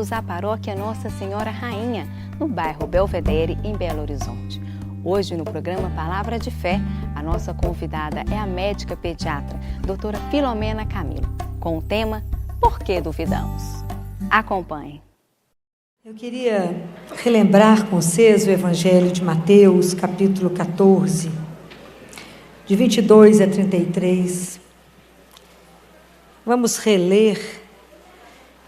bem-vindos à Paróquia Nossa Senhora Rainha, no bairro Belvedere, em Belo Horizonte. Hoje, no programa Palavra de Fé, a nossa convidada é a médica pediatra, doutora Filomena Camilo, com o tema Por que duvidamos? Acompanhe. Eu queria relembrar com vocês o Evangelho de Mateus, capítulo 14, de 22 a 33. Vamos reler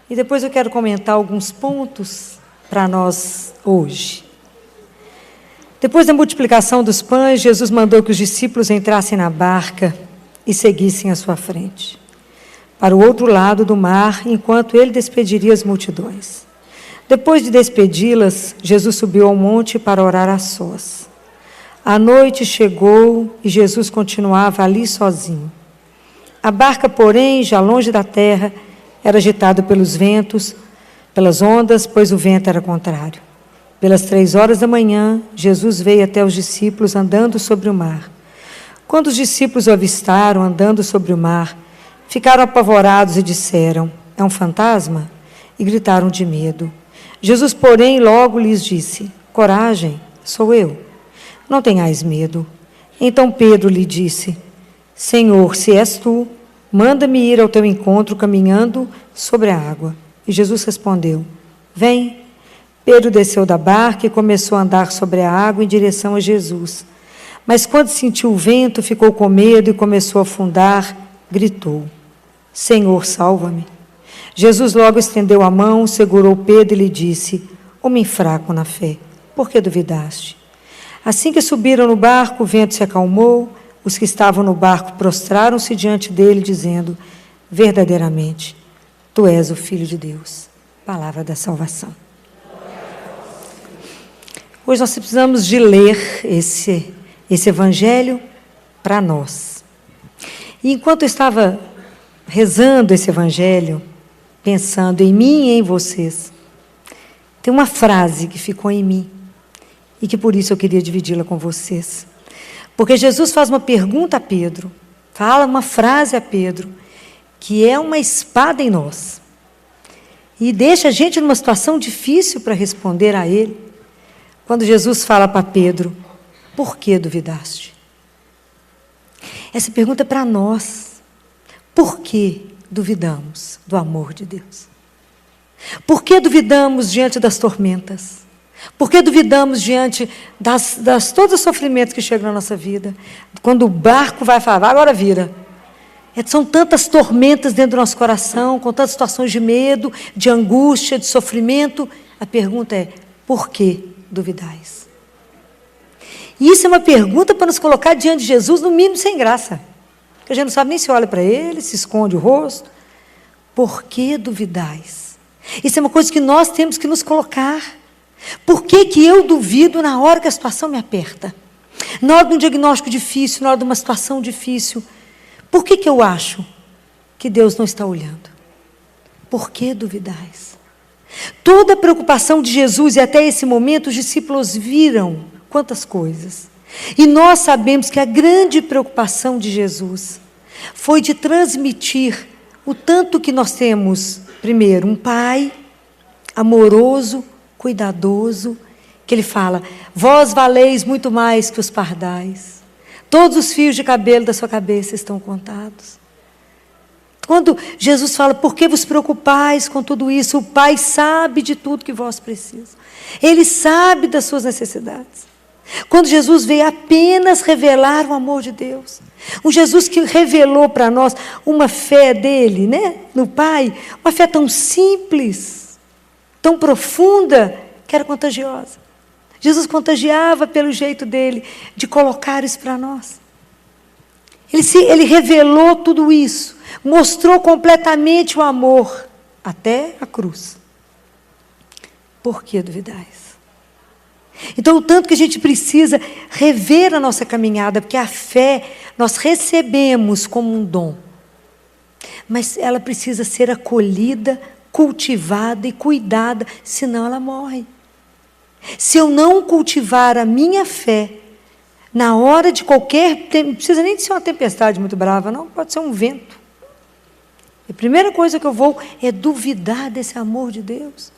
e depois eu quero comentar alguns pontos para nós hoje. Depois da multiplicação dos pães, Jesus mandou que os discípulos entrassem na barca e seguissem à sua frente, para o outro lado do mar, enquanto ele despediria as multidões. Depois de despedi-las, Jesus subiu ao monte para orar a sós. A noite chegou e Jesus continuava ali sozinho. A barca, porém, já longe da terra, era agitada pelos ventos, pelas ondas, pois o vento era contrário. Pelas 3 horas da manhã, Jesus veio até os discípulos andando sobre o mar. Quando os discípulos o avistaram andando sobre o mar, ficaram apavorados e disseram: "É um fantasma?" E gritaram de medo. Jesus, porém, logo lhes disse: "Coragem, sou eu. Não tenhais medo." Então Pedro lhe disse: "Senhor, se és tu, manda-me ir ao teu encontro caminhando sobre a água." E Jesus respondeu: "Vem." Pedro desceu da barca e começou a andar sobre a água em direção a Jesus. Mas quando sentiu o vento, ficou com medo e começou a afundar, gritou: "Senhor, salva-me." Jesus logo estendeu a mão, segurou Pedro e lhe disse: "Homem fraco na fé, por que duvidaste?" Assim que subiram no barco, o vento se acalmou. Os que estavam no barco prostraram-se diante dele, dizendo: "Verdadeiramente, tu és o Filho de Deus." Palavra da salvação. Hoje nós precisamos de ler esse evangelho para nós. E enquanto eu estava rezando esse evangelho, pensando em mim e em vocês, tem uma frase que ficou em mim e que por isso eu queria dividi-la com vocês. Porque Jesus faz uma pergunta a Pedro, fala uma frase a Pedro, que é uma espada em nós. E deixa a gente numa situação difícil para responder a ele. Quando Jesus fala para Pedro: "Por que duvidaste?" Essa pergunta é para nós. Por que duvidamos do amor de Deus? Por que duvidamos diante das tormentas? Por que duvidamos diante das todos os sofrimentos que chegam na nossa vida? Quando o barco vai falar, agora vira. São tantas tormentas dentro do nosso coração, com tantas situações de medo, de angústia, de sofrimento. A pergunta é: por que duvidais? E isso é uma pergunta para nos colocar diante de Jesus, no mínimo sem graça. Porque a gente não sabe nem se olha para ele, se esconde o rosto. Por que duvidais? Isso é uma coisa que nós temos que nos colocar. Por que eu duvido na hora que a situação me aperta? Na hora de um diagnóstico difícil, na hora de uma situação difícil. Por que eu acho que Deus não está olhando? Por que duvidais? Toda a preocupação de Jesus, e até esse momento os discípulos viram quantas coisas. E nós sabemos que a grande preocupação de Jesus foi de transmitir o tanto que nós temos, primeiro, um Pai amoroso, cuidadoso, que ele fala: "Vós valeis muito mais que os pardais. Todos os fios de cabelo da sua cabeça estão contados." Quando Jesus fala: "Por que vos preocupais com tudo isso?" O Pai sabe de tudo que vós precisam. Ele sabe das suas necessidades. Quando Jesus veio apenas revelar o amor de Deus, um Jesus que revelou para nós uma fé dele, no Pai, uma fé tão simples, tão profunda, que era contagiosa. Jesus contagiava pelo jeito dele de colocar isso para nós. Ele revelou tudo isso, mostrou completamente o amor até a cruz. Por que duvidais? Então, o tanto que a gente precisa rever a nossa caminhada, porque a fé nós recebemos como um dom, mas ela precisa ser acolhida, cultivada e cuidada, senão ela morre. Se eu não cultivar a minha fé, na hora de qualquer, não precisa nem de ser uma tempestade muito brava, não, pode ser um vento. A primeira coisa que eu vou é duvidar desse amor de Deus.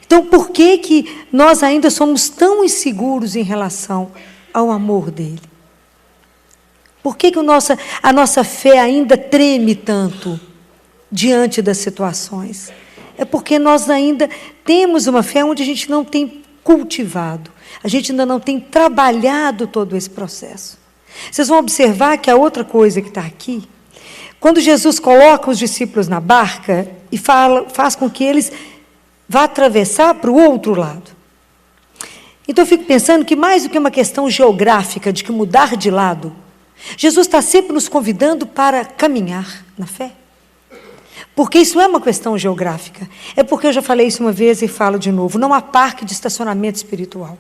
Então, por que nós ainda somos tão inseguros em relação ao amor dele? Por que a nossa fé ainda treme tanto diante das situações? É porque nós ainda temos uma fé onde a gente não tem cultivado, a gente ainda não tem trabalhado todo esse processo. Vocês vão observar que a outra coisa que está aqui, quando Jesus coloca os discípulos na barca e faz com que eles vá atravessar para o outro lado. Então eu fico pensando que mais do que uma questão geográfica de que mudar de lado, Jesus está sempre nos convidando para caminhar na fé. Porque isso não é uma questão geográfica. É porque eu já falei isso uma vez e falo de novo. Não há parque de estacionamento espiritual.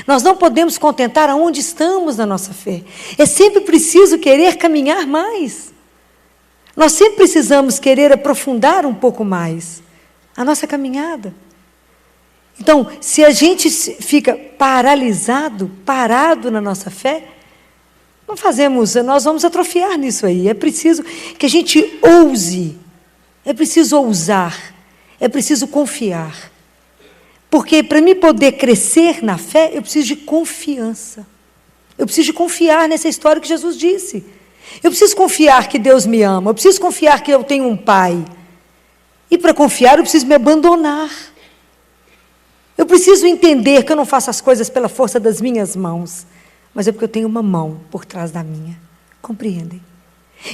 Nós não podemos contentar aonde estamos na nossa fé. É sempre preciso querer caminhar mais. Nós sempre precisamos querer aprofundar um pouco mais a nossa caminhada. Então, se a gente fica parado na nossa fé, nós vamos atrofiar nisso aí. É preciso que a gente ouse, é preciso ousar, é preciso confiar. Porque para mim poder crescer na fé, eu preciso de confiança. Eu preciso de confiar nessa história que Jesus disse. Eu preciso confiar que Deus me ama, eu preciso confiar que eu tenho um Pai. E para confiar, eu preciso me abandonar. Eu preciso entender que eu não faço as coisas pela força das minhas mãos, mas é porque eu tenho uma mão por trás da minha. Compreendem?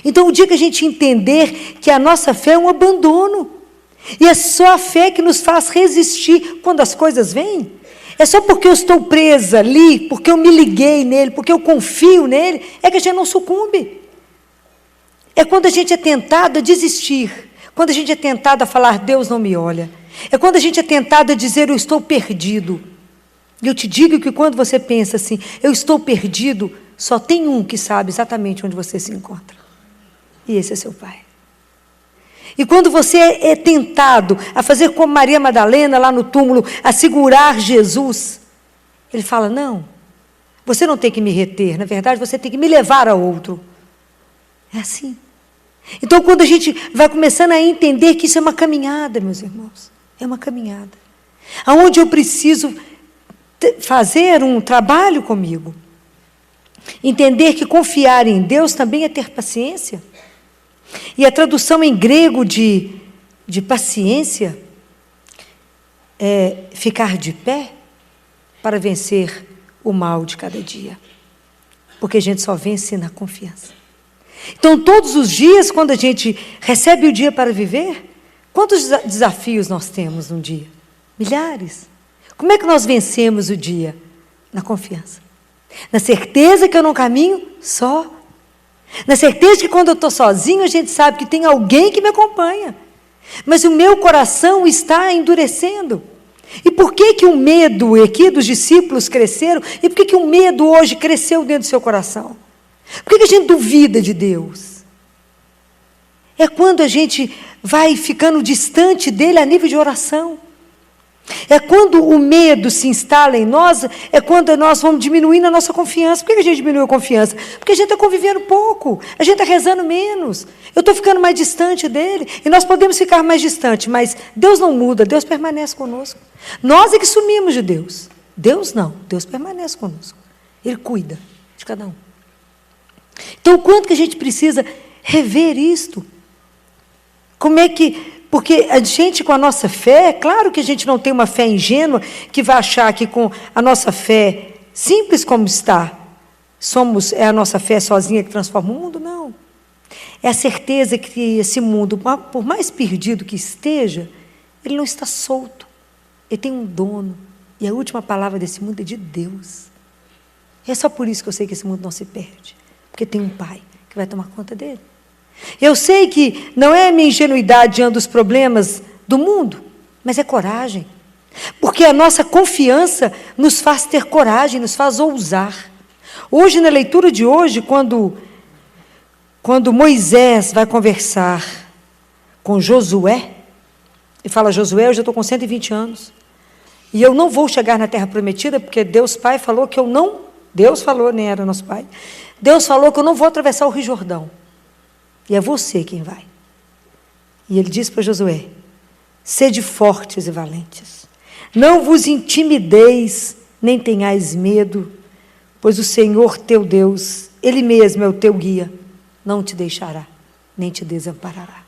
Então, o dia que a gente entender que a nossa fé é um abandono, e é só a fé que nos faz resistir quando as coisas vêm, é só porque eu estou presa ali, porque eu me liguei nele, porque eu confio nele, é que a gente não sucumbe. É quando a gente é tentado a desistir, quando a gente é tentado a falar, Deus não me olha. É quando a gente é tentado a dizer, eu estou perdido. E eu te digo que quando você pensa assim, eu estou perdido, só tem um que sabe exatamente onde você se encontra. E esse é seu Pai. E quando você é tentado a fazer como Maria Madalena lá no túmulo, a segurar Jesus, ele fala, não, você não tem que me reter, na verdade você tem que me levar a outro. É assim. Então, quando a gente vai começando a entender que isso é uma caminhada, meus irmãos, é uma caminhada, aonde eu preciso fazer um trabalho comigo, entender que confiar em Deus também é ter paciência, e a tradução em grego de paciência é ficar de pé para vencer o mal de cada dia, porque a gente só vence na confiança. Então, todos os dias, quando a gente recebe o dia para viver, quantos desafios nós temos num dia? Milhares. Como é que nós vencemos o dia? Na confiança. Na certeza que eu não caminho só. Na certeza que quando eu estou sozinho, a gente sabe que tem alguém que me acompanha. Mas o meu coração está endurecendo. E por que o medo aqui dos discípulos cresceram? E por que o medo hoje cresceu dentro do seu coração? Por que a gente duvida de Deus? É quando a gente vai ficando distante dele a nível de oração. É quando o medo se instala em nós, é quando nós vamos diminuindo a nossa confiança. Por que a gente diminui a confiança? Porque a gente está convivendo pouco, a gente está rezando menos, eu estou ficando mais distante dele, e nós podemos ficar mais distante, mas Deus não muda, Deus permanece conosco. Nós é que sumimos de Deus. Deus não, Deus permanece conosco. Ele cuida de cada um. Então, o quanto que a gente precisa rever isto? Porque a gente com a nossa fé, é claro que a gente não tem uma fé ingênua, que vai achar que com a nossa fé, simples como está, é a nossa fé sozinha que transforma o mundo, não. É a certeza que esse mundo, por mais perdido que esteja, ele não está solto, ele tem um dono, e a última palavra desse mundo é de Deus. É só por isso que eu sei que esse mundo não se perde. Porque tem um Pai que vai tomar conta dele. Eu sei que não é a minha ingenuidade diante dos problemas do mundo, mas é coragem. Porque a nossa confiança nos faz ter coragem, nos faz ousar. Hoje, na leitura de hoje, quando Moisés vai conversar com Josué, e fala, Josué, eu já estou com 120 anos, e eu não vou chegar na terra prometida, porque Deus Pai falou que eu não... Deus falou, nem era nosso Pai. Deus falou que eu não vou atravessar o Rio Jordão. E é você quem vai. E ele disse para Josué, sede fortes e valentes. Não vos intimideis, nem tenhais medo, pois o Senhor teu Deus, Ele mesmo é o teu guia, não te deixará, nem te desamparará.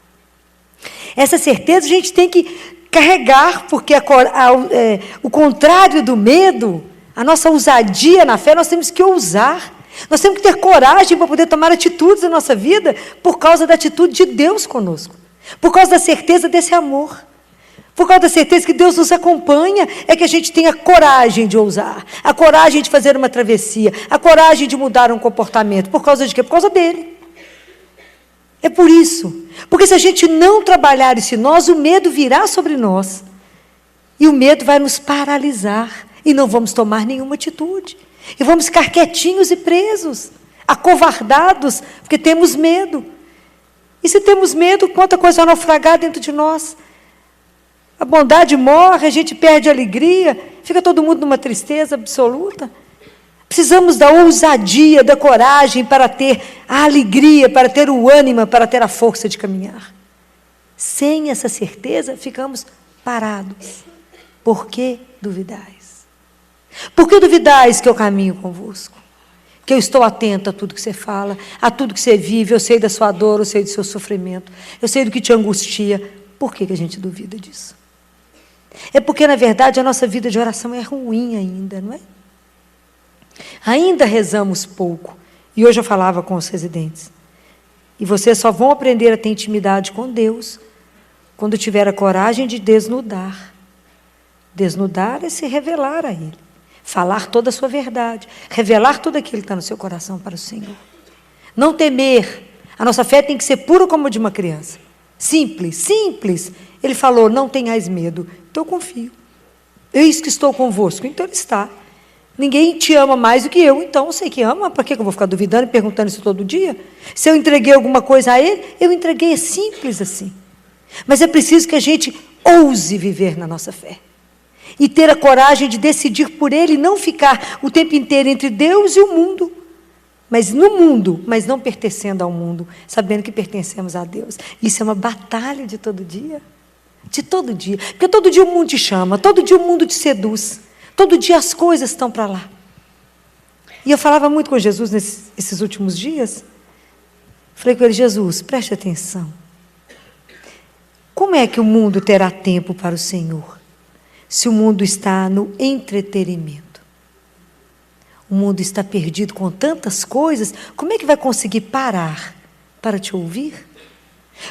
Essa certeza a gente tem que carregar, porque o contrário do medo, a nossa ousadia na fé, nós temos que ousar. Nós temos que ter coragem para poder tomar atitudes na nossa vida por causa da atitude de Deus conosco, por causa da certeza desse amor, por causa da certeza que Deus nos acompanha, é que a gente tem a coragem de ousar, a coragem de fazer uma travessia, a coragem de mudar um comportamento. Por causa de quê? Por causa dele. É por isso. Porque se a gente não trabalhar isso em nós, o medo virá sobre nós. E o medo vai nos paralisar. E não vamos tomar nenhuma atitude. E vamos ficar quietinhos e presos, acovardados, porque temos medo. E se temos medo, quanta coisa vai naufragar dentro de nós. A bondade morre, a gente perde a alegria, fica todo mundo numa tristeza absoluta. Precisamos da ousadia, da coragem para ter a alegria, para ter o ânimo, para ter a força de caminhar. Sem essa certeza, ficamos parados. Por que duvidais? Por que duvidais que eu caminho convosco? Que eu estou atento a tudo que você fala, a tudo que você vive, eu sei da sua dor, eu sei do seu sofrimento, eu sei do que te angustia. Por que a gente duvida disso? É porque, na verdade, a nossa vida de oração é ruim ainda, não é? Ainda rezamos pouco. E hoje eu falava com os residentes. E vocês só vão aprender a ter intimidade com Deus quando tiver a coragem de desnudar. Desnudar é se revelar a Ele. Falar toda a sua verdade. Revelar tudo aquilo que está no seu coração para o Senhor. Não temer. A nossa fé tem que ser pura como a de uma criança. Simples, simples. Ele falou, não tenhais medo. Então eu confio. Eis que estou convosco. Então Ele está. Ninguém te ama mais do que eu, então eu sei que ama. Para que eu vou ficar duvidando e perguntando isso todo dia? Se eu entreguei alguma coisa a Ele, eu entreguei, é simples assim. Mas é preciso que a gente ouse viver na nossa fé. E ter a coragem de decidir por Ele, não ficar o tempo inteiro entre Deus e o mundo. Mas no mundo, mas não pertencendo ao mundo, sabendo que pertencemos a Deus. Isso é uma batalha de todo dia. De todo dia. Porque todo dia o mundo te chama, todo dia o mundo te seduz. Todo dia as coisas estão para lá. E eu falava muito com Jesus nesses últimos dias. Falei com ele, Jesus, preste atenção. Como é que o mundo terá tempo para o Senhor? Se o mundo está no entretenimento. O mundo está perdido com tantas coisas, como é que vai conseguir parar para te ouvir?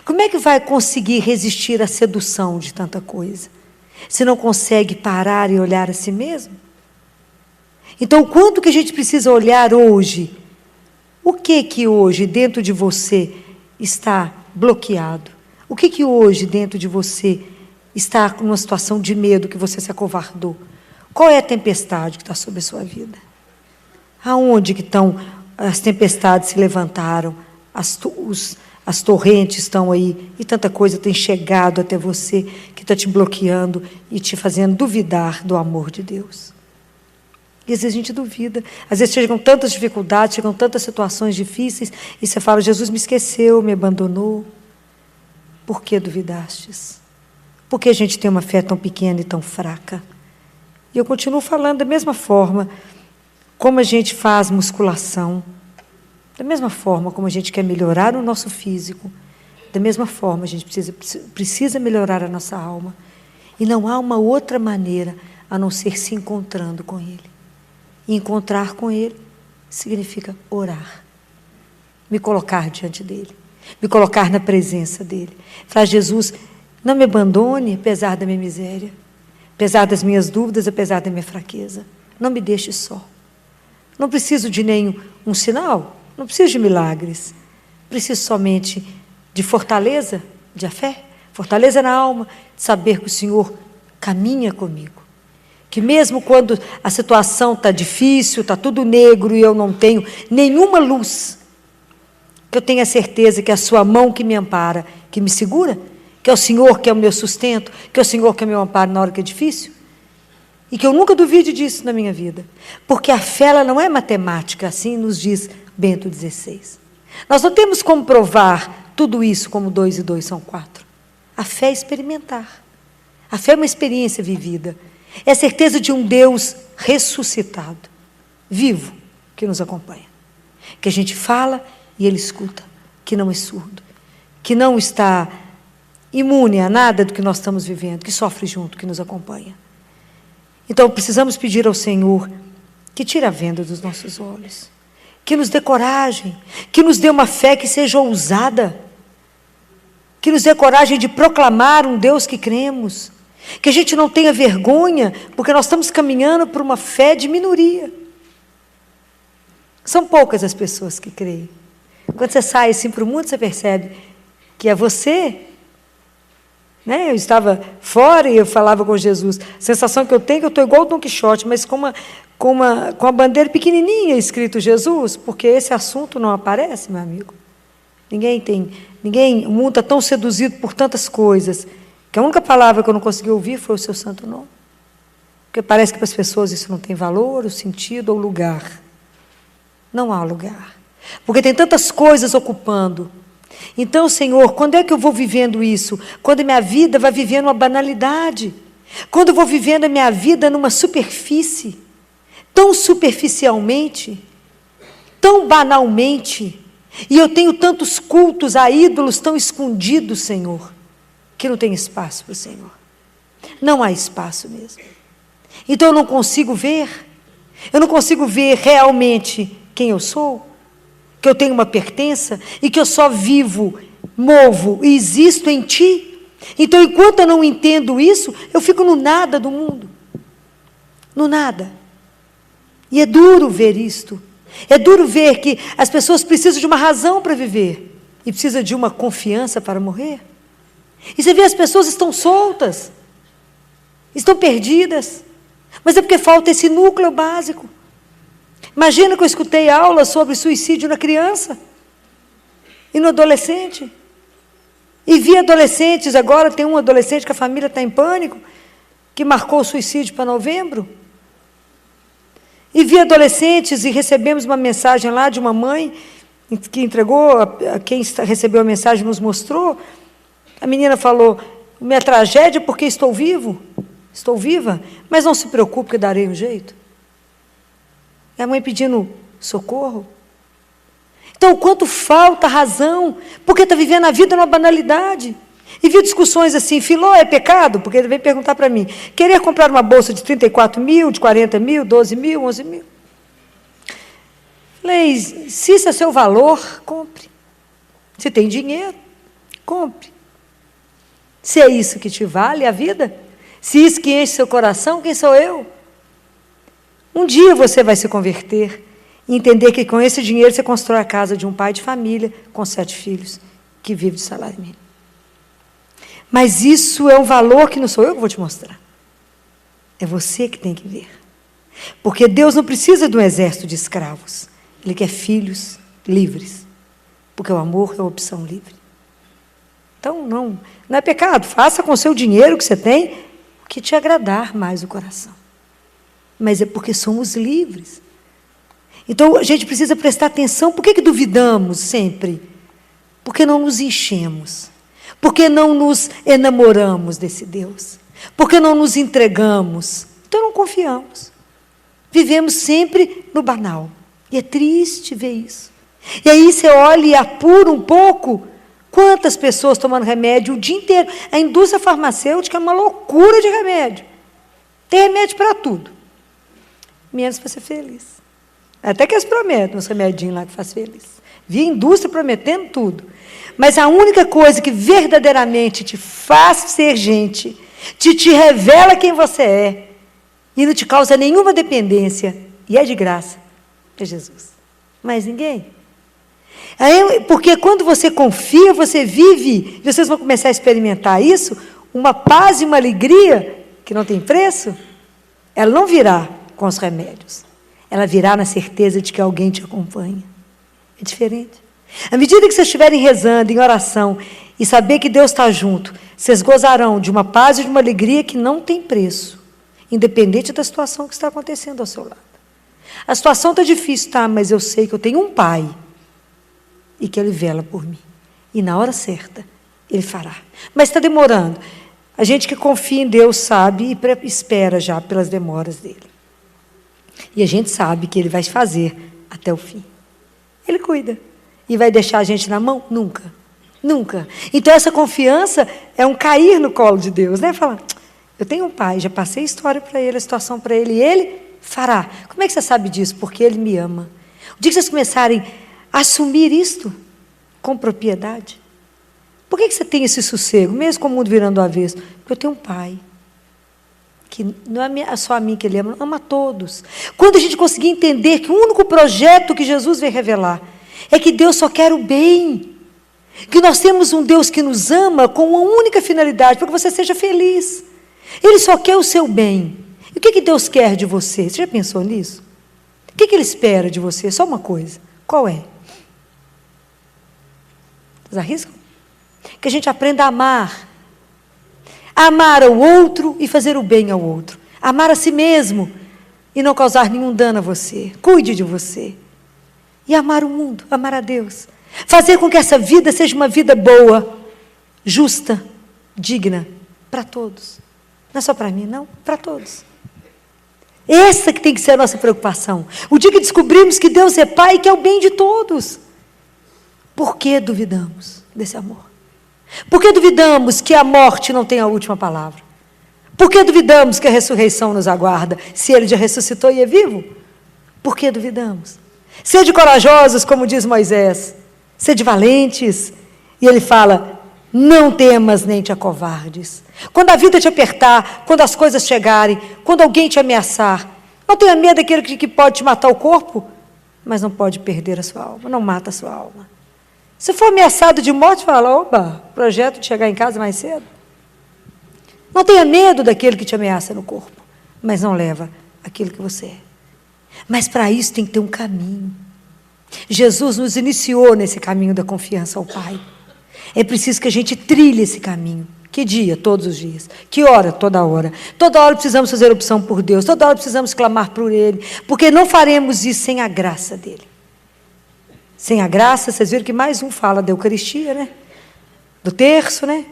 Como é que vai conseguir resistir à sedução de tanta coisa? Se não consegue parar e olhar a si mesmo? Então, o quanto que a gente precisa olhar hoje? O que hoje dentro de você está bloqueado? O que hoje dentro de você está numa situação de medo que você se acovardou? Qual é a tempestade que está sobre a sua vida? Aonde que estão as tempestades se levantaram? As torrentes estão aí, e tanta coisa tem chegado até você, que está te bloqueando e te fazendo duvidar do amor de Deus. E às vezes a gente duvida, às vezes chegam tantas dificuldades, chegam tantas situações difíceis, e você fala, Jesus me esqueceu, me abandonou. Por que duvidastes? Por que a gente tem uma fé tão pequena e tão fraca? E eu continuo falando da mesma forma, como a gente faz musculação, da mesma forma como a gente quer melhorar o nosso físico, da mesma forma a gente precisa melhorar a nossa alma. E não há uma outra maneira a não ser se encontrando com Ele. E encontrar com Ele significa orar. Me colocar diante dEle. Me colocar na presença dEle. Falar, Jesus, não me abandone apesar da minha miséria, apesar das minhas dúvidas, apesar da minha fraqueza. Não me deixe só. Não preciso de nenhum sinal. Não preciso de milagres, preciso somente de fortaleza, de fé, fortaleza na alma, de saber que o Senhor caminha comigo. Que mesmo quando a situação está difícil, está tudo negro e eu não tenho nenhuma luz, que eu tenha certeza que é a sua mão que me ampara, que me segura, que é o Senhor que é o meu sustento, que é o Senhor que é o meu amparo na hora que é difícil. E que eu nunca duvide disso na minha vida. Porque a fé ela não é matemática, assim nos diz Bento XVI. Nós não temos como provar tudo isso como 2 e 2 são 4. A fé é experimentar. A fé é uma experiência vivida. É a certeza de um Deus ressuscitado, vivo, que nos acompanha. Que a gente fala e Ele escuta, que não é surdo, que não está imune a nada do que nós estamos vivendo, que sofre junto, que nos acompanha. Então, precisamos pedir ao Senhor que tire a venda dos nossos olhos, que nos dê coragem, que nos dê uma fé que seja ousada, que nos dê coragem de proclamar um Deus que cremos, que a gente não tenha vergonha, porque nós estamos caminhando por uma fé de minoria. São poucas as pessoas que creem. Quando você sai assim para o mundo, você percebe que é você. Né? Eu estava fora e eu falava com Jesus. A sensação que eu tenho é que eu estou igual o Dom Quixote, mas com a bandeira pequenininha escrito Jesus, porque esse assunto não aparece, meu amigo. O mundo está tão seduzido por tantas coisas, que a única palavra que eu não consegui ouvir foi o seu santo nome. Porque parece que para as pessoas isso não tem valor, o sentido ou lugar. Não há lugar. Porque tem tantas coisas ocupando. Então, Senhor, quando é que eu vou vivendo isso? Quando a minha vida vai vivendo uma banalidade. Quando eu vou vivendo a minha vida numa superfície, tão superficialmente, tão banalmente, e eu tenho tantos cultos a ídolos tão escondidos, Senhor, que não tem espaço para o Senhor. Não há espaço mesmo. Então eu não consigo ver realmente quem eu sou, que eu tenho uma pertença e que eu só vivo, movo e existo em Ti. Então, enquanto eu não entendo isso, eu fico no nada do mundo. No nada. E é duro ver isto. É duro ver que as pessoas precisam de uma razão para viver e precisam de uma confiança para morrer. E você vê, as pessoas estão soltas, estão perdidas, mas é porque falta esse núcleo básico. Imagina que eu escutei aula sobre suicídio na criança e no adolescente. E vi adolescentes, agora tem um adolescente que a família está em pânico, que marcou o suicídio para novembro. E vi adolescentes, e recebemos uma mensagem lá de uma mãe, que entregou, a quem recebeu a mensagem nos mostrou. A menina falou: minha tragédia é porque estou vivo, estou viva, mas não se preocupe que darei um jeito. E a mãe pedindo socorro. Então, o quanto falta razão, porque está vivendo a vida numa banalidade. E vi discussões assim: filó é pecado? Porque ele veio perguntar para mim, querer comprar uma bolsa de 34 mil, de 40 mil, 12 mil, 11 mil. Falei, se isso é seu valor, compre. Se tem dinheiro, compre. Se é isso que te vale a vida, se isso que enche seu coração, quem sou eu? Um dia você vai se converter e entender que com esse dinheiro você constrói a casa de um pai de família com 7 filhos, que vive de salário mínimo. Mas isso é um valor que não sou eu que vou te mostrar. É você que tem que ver. Porque Deus não precisa de um exército de escravos. Ele quer filhos livres. Porque o amor é uma opção livre. Então, não é pecado. Faça com o seu dinheiro que você tem o que te agradar mais o coração. Mas é porque somos livres. Então, a gente precisa prestar atenção. Por que duvidamos sempre? Porque não nos enchemos. Porque não nos enamoramos desse Deus. Porque não nos entregamos. Então, não confiamos. Vivemos sempre no banal. E é triste ver isso. E aí você olha e apura um pouco. Quantas pessoas tomando remédio o dia inteiro? A indústria farmacêutica é uma loucura de remédio. Tem remédio para tudo. Menos para ser feliz. Até que eles prometem uns remedinhos lá que faz feliz. Vi a indústria prometendo tudo. Mas a única coisa que verdadeiramente te faz ser gente, te revela quem você é, e não te causa nenhuma dependência, e é de graça, é Jesus. Mais ninguém. Porque quando você confia, você vive, e vocês vão começar a experimentar isso, uma paz e uma alegria que não tem preço. Ela não virá com os remédios. Ela virá na certeza de que alguém te acompanha. É diferente. À medida que vocês estiverem rezando, em oração, e saber que Deus está junto, vocês gozarão de uma paz e de uma alegria que não tem preço, independente da situação que está acontecendo ao seu lado. A situação está difícil, tá? Mas eu sei que eu tenho um Pai e que Ele vela por mim. E na hora certa, Ele fará. Mas está demorando. A gente que confia em Deus sabe e espera já pelas demoras dele. E a gente sabe que ele vai fazer até o fim. Ele cuida. E vai deixar a gente na mão? Nunca. Nunca. Então essa confiança é um cair no colo de Deus, né? Falar, eu tenho um pai, já passei a história para ele, a situação para ele, e ele fará. Como é que você sabe disso? Porque ele me ama. O dia que vocês começarem a assumir isto com propriedade, por que você tem esse sossego, mesmo com o mundo virando do avesso? Porque eu tenho um pai, que não é só a mim que ele ama a todos. Quando a gente conseguir entender que o único projeto que Jesus veio revelar é que Deus só quer o bem, que nós temos um Deus que nos ama com uma única finalidade, para que você seja feliz. Ele só quer o seu bem. E o que Deus quer de você? Você já pensou nisso? O que Ele espera de você? Só uma coisa. Qual é? Vocês arriscam? Que a gente aprenda a amar. Amar ao outro e fazer o bem ao outro. Amar a si mesmo e não causar nenhum dano a você. Cuide de você. E amar o mundo, amar a Deus. Fazer com que essa vida seja uma vida boa, justa, digna, para todos. Não é só para mim, não, para todos. Essa que tem que ser a nossa preocupação. O dia que descobrimos que Deus é Pai e que é o bem de todos. Por que duvidamos desse amor? Por que duvidamos que a morte não tem a última palavra? Por que duvidamos que a ressurreição nos aguarda, se Ele já ressuscitou e é vivo? Por que duvidamos? Sede corajosos, como diz Moisés. Sede valentes. E Ele fala, não temas nem te acovardes. Quando a vida te apertar, quando as coisas chegarem, quando alguém te ameaçar, não tenha medo daquele que pode te matar o corpo, mas não pode perder a sua alma, não mata a sua alma. Se for ameaçado de morte, fala, opa, projeto de chegar em casa mais cedo. Não tenha medo daquele que te ameaça no corpo, mas não leva aquilo que você é. Mas para isso tem que ter um caminho. Jesus nos iniciou nesse caminho da confiança ao Pai. É preciso que a gente trilhe esse caminho. Que dia? Todos os dias. Que hora? Toda hora. Toda hora precisamos fazer opção por Deus. Toda hora precisamos clamar por Ele. Porque não faremos isso sem a graça dEle. Sem a graça, vocês viram que mais um fala da Eucaristia, né? Do terço, né?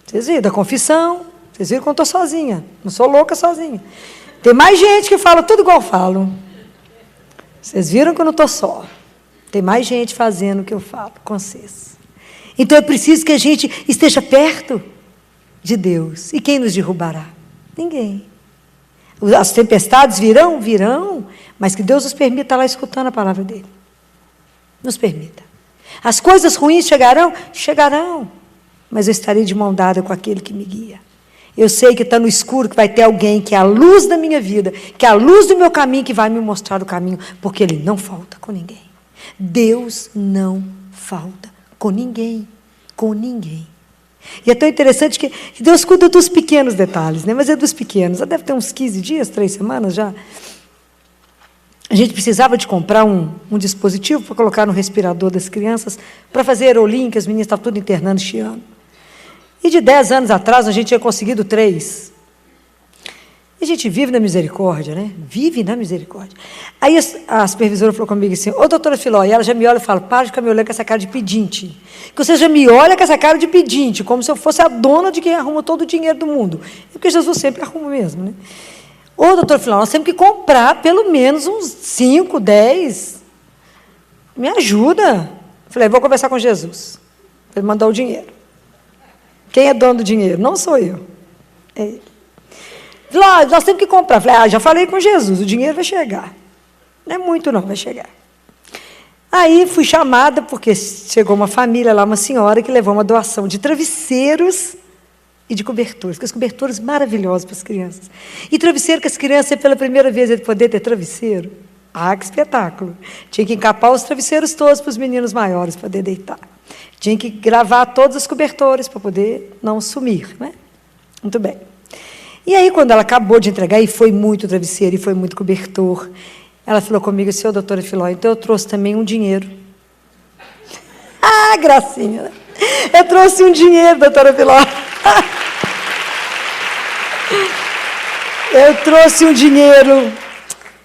Vocês viram? Da confissão. Vocês viram que eu não estou sozinha. Não sou louca sozinha. Tem mais gente que fala tudo igual eu falo. Vocês viram que eu não estou só. Tem mais gente fazendo o que eu falo com vocês. Então é preciso que a gente esteja perto de Deus. E quem nos derrubará? Ninguém. As tempestades virão? Virão. Mas que Deus nos permita estar lá escutando a palavra dEle. Nos permita. As coisas ruins chegarão? Chegarão. Mas eu estarei de mão dada com aquele que me guia. Eu sei que está no escuro, que vai ter alguém que é a luz da minha vida, que é a luz do meu caminho, que vai me mostrar o caminho, porque Ele não falta com ninguém. Deus não falta com ninguém. Com ninguém. E é tão interessante que Deus cuida dos pequenos detalhes, né? Mas é dos pequenos. Já deve ter uns 15 dias, 3 semanas já. A gente precisava de comprar um dispositivo para colocar no respirador das crianças, para fazer aerolim, que as meninas estavam tudo internando este ano. E de 10 anos atrás, a gente tinha conseguido 3. E a gente vive na misericórdia, né? Vive na misericórdia. Aí a supervisora falou comigo assim, ô doutora Filó, e ela já me olha e fala, para de ficar me olhando com essa cara de pedinte. Que você já me olha com essa cara de pedinte, como se eu fosse a dona de quem arruma todo o dinheiro do mundo. E porque Jesus sempre arruma mesmo, né? Ô doutora Filó, nós temos que comprar pelo menos uns 5, 10. Me ajuda. Falei, vou conversar com Jesus. Ele mandou o dinheiro. Quem é dono do dinheiro? Não sou eu. É ele. Falei, nós temos que comprar. Falei, já falei com Jesus, o dinheiro vai chegar. Não é muito não, vai chegar. Aí fui chamada, porque chegou uma família lá, uma senhora, que levou uma doação de travesseiros e de cobertores, aqueles cobertores maravilhosos para as crianças. E travesseiro que as crianças, pela primeira vez, ele poder ter travesseiro. Ah, que espetáculo. Tinha que encapar os travesseiros todos para os meninos maiores poder deitar. Tinha que gravar todos os cobertores para poder não sumir, né? Muito bem. E aí, quando ela acabou de entregar, e foi muito travesseiro, e foi muito cobertor, ela falou comigo, senhor doutora Filó, então eu trouxe também um dinheiro. Ah, gracinha, né? Eu trouxe um dinheiro, doutora Filó. Eu trouxe um dinheiro.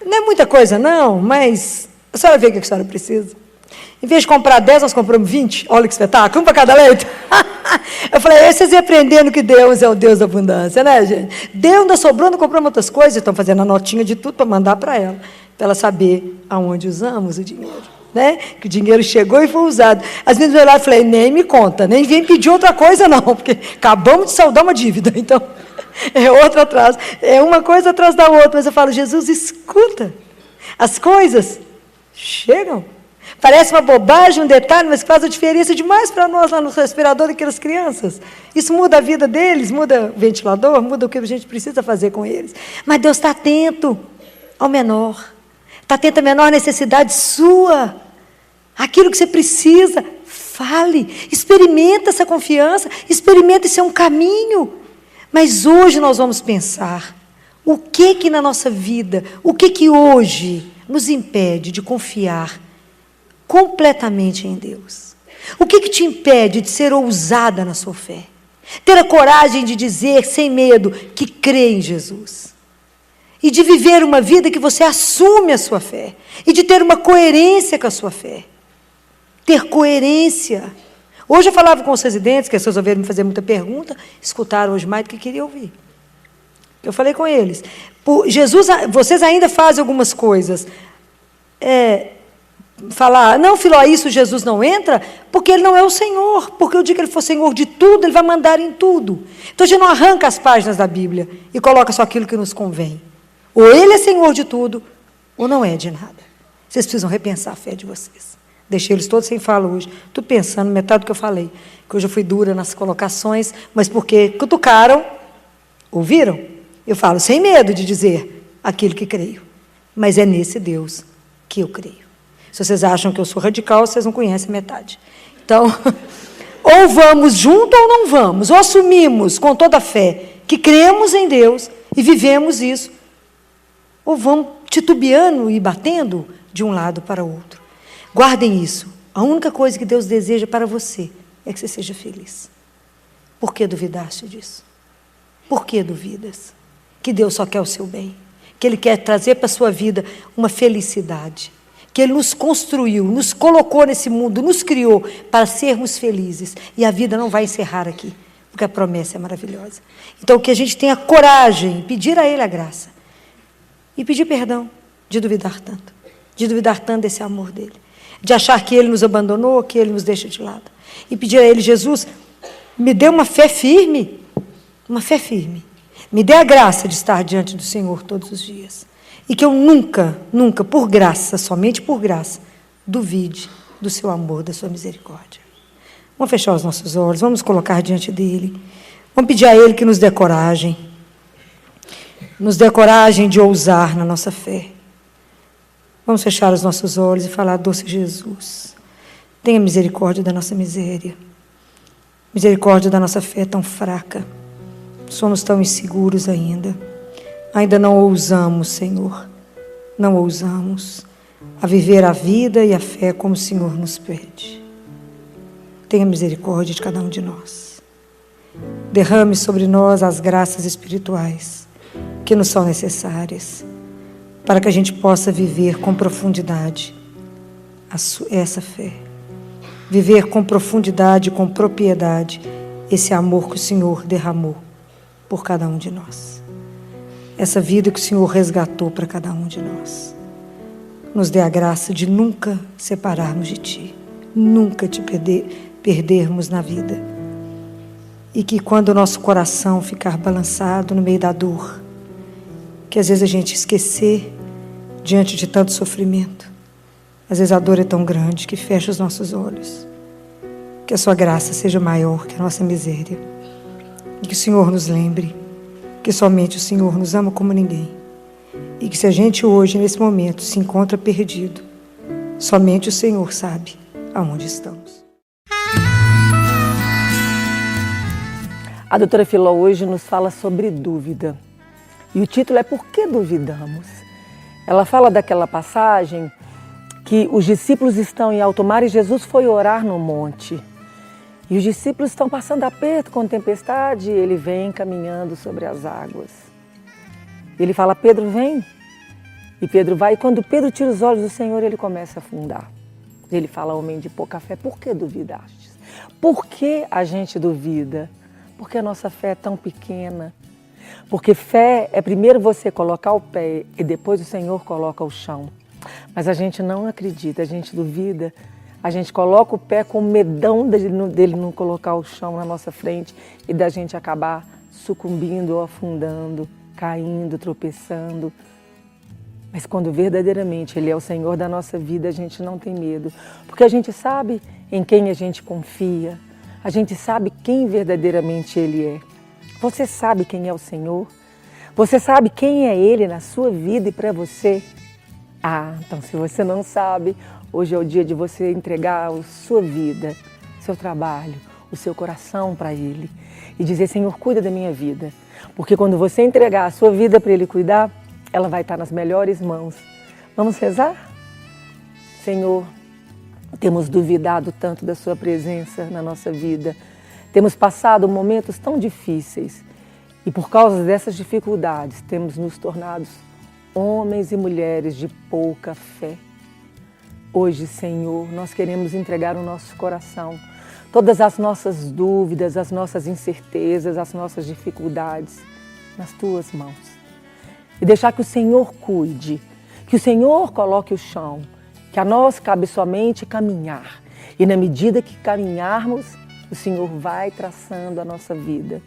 Não é muita coisa, não, mas a senhora vê o que a senhora precisa. Em vez de comprar 10, nós compramos 20. Olha que espetáculo, um para cada leito. Eu falei, vocês iam aprendendo que Deus é o Deus da abundância, né, gente? Deus ainda sobrou, não compramos outras coisas, estão fazendo a notinha de tudo para mandar para ela saber aonde usamos o dinheiro, né? Que o dinheiro chegou e foi usado. Às vezes eu olhava e falei, nem me conta, nem vem pedir outra coisa não, porque acabamos de saldar uma dívida, então é outra atrás, é uma coisa atrás da outra, mas eu falo, Jesus, escuta, as coisas chegam. Parece uma bobagem, um detalhe, mas faz a diferença demais para nós lá no respirador daquelas crianças. Isso muda a vida deles, muda o ventilador, muda o que a gente precisa fazer com eles. Mas Deus está atento ao menor. Está atento à menor necessidade sua. Aquilo que você precisa, fale. Experimenta essa confiança, experimenta esse é um caminho. Mas hoje nós vamos pensar, o que na nossa vida, o que hoje nos impede de confiar completamente em Deus? O que te impede de ser ousada na sua fé? Ter a coragem de dizer, sem medo, que crê em Jesus. E de viver uma vida que você assume a sua fé. E de ter uma coerência com a sua fé. Ter coerência. Hoje eu falava com os residentes, que eles resolveram me fazer muita pergunta, escutaram hoje mais do que queriam ouvir. Eu falei com eles, Jesus, vocês ainda fazem algumas coisas. Falar, não, filho, isso Jesus não entra, porque Ele não é o Senhor, porque o dia que Ele for Senhor de tudo, Ele vai mandar em tudo. Então a gente não arranca as páginas da Bíblia e coloca só aquilo que nos convém. Ou Ele é Senhor de tudo, ou não é de nada. Vocês precisam repensar a fé de vocês. Deixei eles todos sem fala hoje. Estou pensando metade do que eu falei, que hoje eu fui dura nas colocações, mas porque cutucaram, ouviram? Eu falo sem medo de dizer aquilo que creio, mas é nesse Deus que eu creio. Se vocês acham que eu sou radical, vocês não conhecem metade. Então, ou vamos junto ou não vamos. Ou assumimos com toda a fé que cremos em Deus e vivemos isso. Ou vamos titubeando e batendo de um lado para o outro. Guardem isso. A única coisa que Deus deseja para você é que você seja feliz. Por que duvidaste disso? Por que duvidas? Que Deus só quer o seu bem. Que Ele quer trazer para a sua vida uma felicidade. Que Ele nos construiu, nos colocou nesse mundo, nos criou para sermos felizes. E a vida não vai encerrar aqui, porque a promessa é maravilhosa. Então, que a gente tenha coragem, pedir a Ele a graça. E pedir perdão de duvidar tanto. De duvidar tanto desse amor dEle. De achar que Ele nos abandonou, que Ele nos deixa de lado. E pedir a Ele, Jesus, me dê uma fé firme. Uma fé firme. Me dê a graça de estar diante do Senhor todos os dias. E que eu nunca, nunca, por graça, somente por graça, duvide do seu amor, da sua misericórdia. Vamos fechar os nossos olhos, vamos colocar diante dEle. Vamos pedir a Ele que nos dê coragem. Nos dê coragem de ousar na nossa fé. Vamos fechar os nossos olhos e falar, doce Jesus, tenha misericórdia da nossa miséria. Misericórdia da nossa fé tão fraca. Somos tão inseguros ainda. Ainda não ousamos, Senhor, não ousamos a viver a vida e a fé como o Senhor nos pede. Tenha misericórdia de cada um de nós. Derrame sobre nós as graças espirituais que nos são necessárias para que a gente possa viver com profundidade essa fé. Viver com profundidade, com propriedade, esse amor que o Senhor derramou por cada um de nós. Essa vida que o Senhor resgatou para cada um de nós. Nos dê a graça de nunca separarmos de Ti, nunca Te perdermos na vida. E que quando o nosso coração ficar balançado no meio da dor, que às vezes a gente esquecer diante de tanto sofrimento, às vezes a dor é tão grande que fecha os nossos olhos. Que a Sua graça seja maior que a nossa miséria. E que o Senhor nos lembre que somente o Senhor nos ama como ninguém. E que se a gente hoje, nesse momento, se encontra perdido, somente o Senhor sabe aonde estamos. A doutora Filó hoje nos fala sobre dúvida. E o título é Por que duvidamos? Ela fala daquela passagem que os discípulos estão em alto mar e Jesus foi orar no monte. E os discípulos estão passando aperto com tempestade e Ele vem caminhando sobre as águas. Ele fala, Pedro, vem. E Pedro vai. E quando Pedro tira os olhos do Senhor, ele começa a afundar. Ele fala, homem de pouca fé, por que duvidastes? Por que a gente duvida? Porque a nossa fé é tão pequena. Porque fé é primeiro você colocar o pé e depois o Senhor coloca o chão. Mas a gente não acredita, a gente duvida, a gente coloca o pé com medão dele não colocar o chão na nossa frente e da gente acabar sucumbindo ou afundando, caindo, tropeçando. Mas quando verdadeiramente Ele é o Senhor da nossa vida, a gente não tem medo, porque a gente sabe em quem a gente confia, a gente sabe quem verdadeiramente Ele é. Você sabe quem é o Senhor? Você sabe quem é Ele na sua vida e para você? Ah, então se você não sabe, hoje é o dia de você entregar a sua vida, seu trabalho, o seu coração para Ele e dizer, Senhor, cuida da minha vida. Porque quando você entregar a sua vida para Ele cuidar, ela vai estar nas melhores mãos. Vamos rezar? Senhor, temos duvidado tanto da Sua presença na nossa vida. Temos passado momentos tão difíceis e por causa dessas dificuldades temos nos tornado homens e mulheres de pouca fé. Hoje, Senhor, nós queremos entregar o nosso coração, todas as nossas dúvidas, as nossas incertezas, as nossas dificuldades nas Tuas mãos. E deixar que o Senhor cuide, que o Senhor coloque o chão, que a nós cabe somente caminhar. E na medida que caminharmos, o Senhor vai traçando a nossa vida.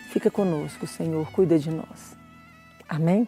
Fica conosco, Senhor, cuida de nós. Amém?